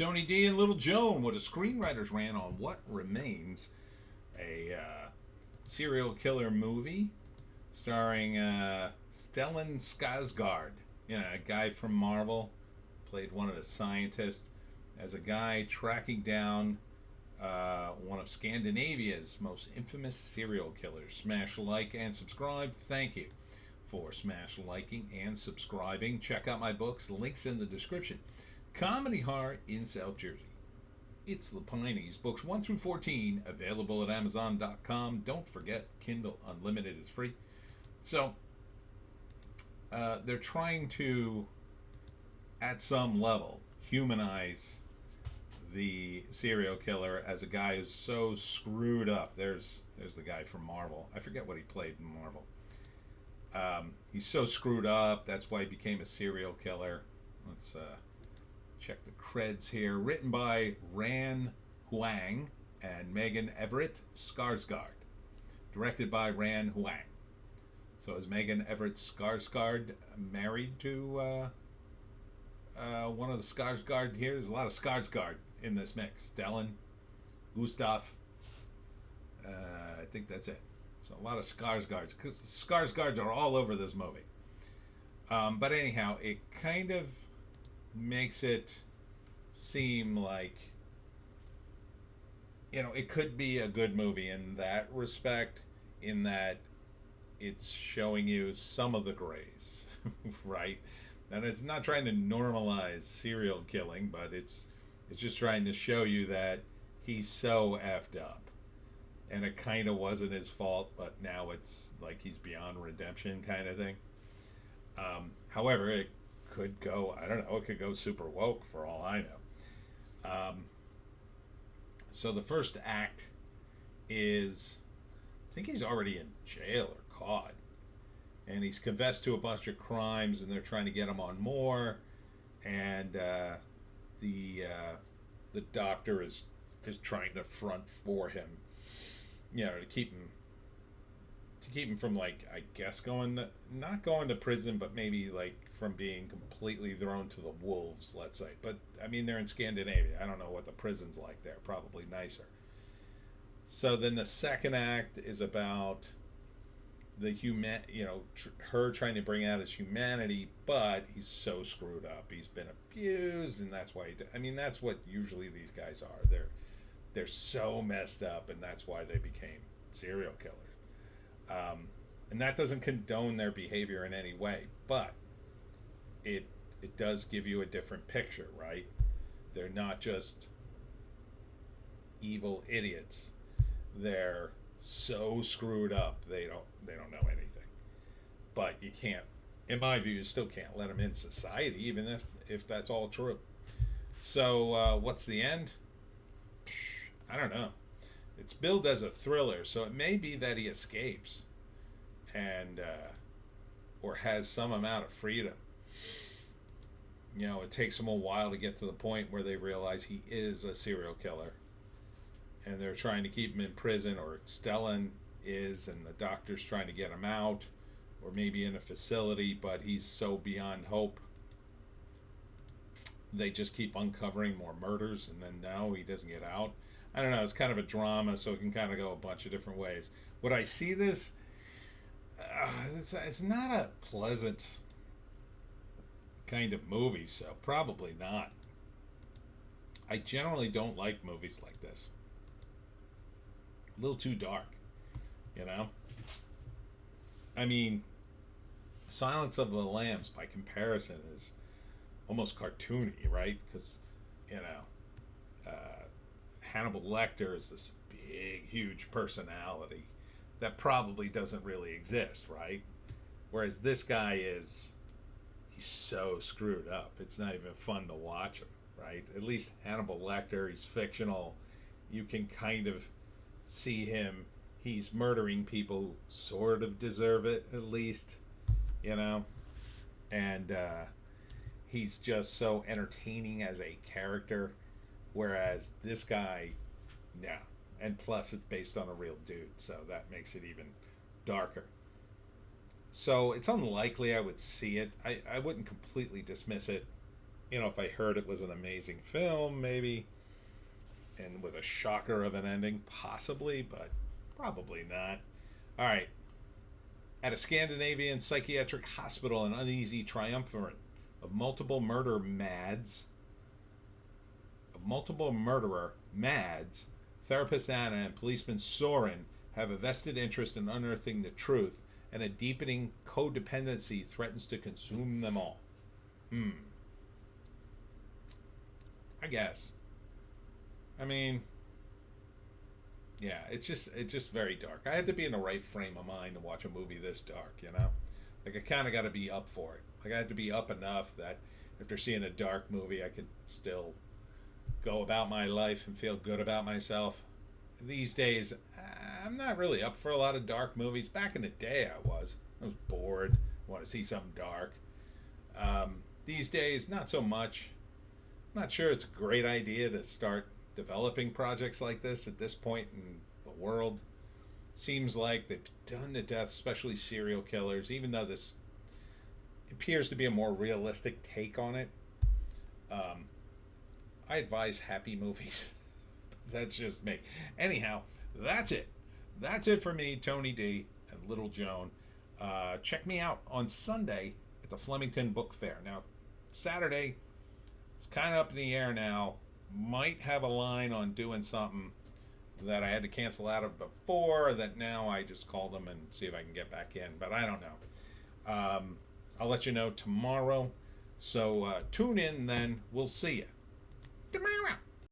Tony D and Little Joan with a screenwriter's rant on what remains a serial killer movie starring Stellan Skarsgard. You know, a guy from Marvel, played one of the scientists, as a guy tracking down one of Scandinavia's most infamous serial killers. Smash like and subscribe. Thank you for smash liking and subscribing. Check out my books. Links in the description. Comedy Horror in South Jersey. It's the Pineys. Books 1 through 14 available at Amazon.com. Don't forget, Kindle Unlimited is free. So, they're trying to, at some level, humanize the serial killer as a guy who's so screwed up. There's the guy from Marvel. I forget what he played in Marvel. He's so screwed up. That's why he became a serial killer. Let's check the creds here. Written by Ran Huang and Megan Everett Skarsgard. Directed by Ran Huang. So is Megan Everett Skarsgard married to one of the Skarsgard here? There's a lot of Skarsgard in this mix. Stellan, Gustav. I think that's it. So a lot of Skarsgards. Because Skarsgards are all over this movie. But anyhow, it kind of makes it seem like, you know, it could be a good movie in that respect, in that it's showing you some of the grays, right? And it's not trying to normalize serial killing, but it's just trying to show you that he's so effed up. And it kind of wasn't his fault, but now it's like he's beyond redemption kind of thing. However, it could go, I don't know, it could go super woke for all I know. So the first act is, I think he's already in jail or caught. And he's confessed to a bunch of crimes, and they're trying to get him on more. And the doctor is trying to front for him, you know, to keep him from, like, I guess not going to prison, but maybe like from being completely thrown to the wolves, let's say. But I mean, they're in Scandinavia. I don't know what the prison's like there. Probably nicer. So then the second act is about the her trying to bring out his humanity, but he's so screwed up. He's been abused, and that's why that's what usually these guys are. They're so messed up, and that's why they became serial killers. And that doesn't condone their behavior in any way, but it does give you a different picture, right? They're not just evil idiots. They're so screwed up they don't know anything. But you can't, in my view, you still can't let them in society, even if that's all true. So what's the end? I don't know. It's billed as a thriller, so it may be that he escapes and or has some amount of freedom. You know, it takes them a while to get to the point where they realize he is a serial killer, and they're trying to keep him in prison, or Stellan is, and the doctor's trying to get him out, or maybe in a facility, but he's so beyond hope. They just keep uncovering more murders, and then now he doesn't get out. I don't know, it's kind of a drama, so it can kind of go a bunch of different ways. Would I see this? It's not a pleasant kind of movie, so probably not. I generally don't like movies like this. A little too dark, you know? I mean, Silence of the Lambs, by comparison, is almost cartoony, right? Because, you know, Hannibal Lecter is this big, huge personality that probably doesn't really exist, right? Whereas this guy he's so screwed up. It's not even fun to watch him, right? At least Hannibal Lecter, he's fictional. You can kind of see him. He's murdering people who sort of deserve it, at least, you know? And he's just so entertaining as a character. Whereas this guy, no. And plus, it's based on a real dude, so that makes it even darker. So it's unlikely I would see it. I wouldn't completely dismiss it. if I heard it was an amazing film, maybe, and with a shocker of an ending, possibly, but probably not. All right. At a Scandinavian psychiatric hospital, an uneasy triumvirate of multiple murderer Mads, therapist Anna, and policeman Soren have a vested interest in unearthing the truth, and a deepening codependency threatens to consume them all. I guess. I mean, yeah, it's just very dark. I had to be in the right frame of mind to watch a movie this dark, Like, I kind of got to be up for it. Like, I had to be up enough that after seeing a dark movie, I could still go about my life and feel good about myself. These days, I'm not really up for a lot of dark movies. Back in the day, I was bored, want to see something dark. These days, not so much. I'm not sure it's a great idea to start developing projects like this at this point in the world. Seems like they've done to death, especially serial killers, even though this appears to be a more realistic take on it. I advise happy movies. That's just me. Anyhow, that's it. That's it for me, Tony D and Little Joan. Check me out on Sunday at the Flemington Book Fair. Now, Saturday, it's kind of up in the air now. Might have a line on doing something that I had to cancel out of before, that now I just call them and see if I can get back in. But I don't know. I'll let you know tomorrow. So tune in then. We'll see you tomorrow.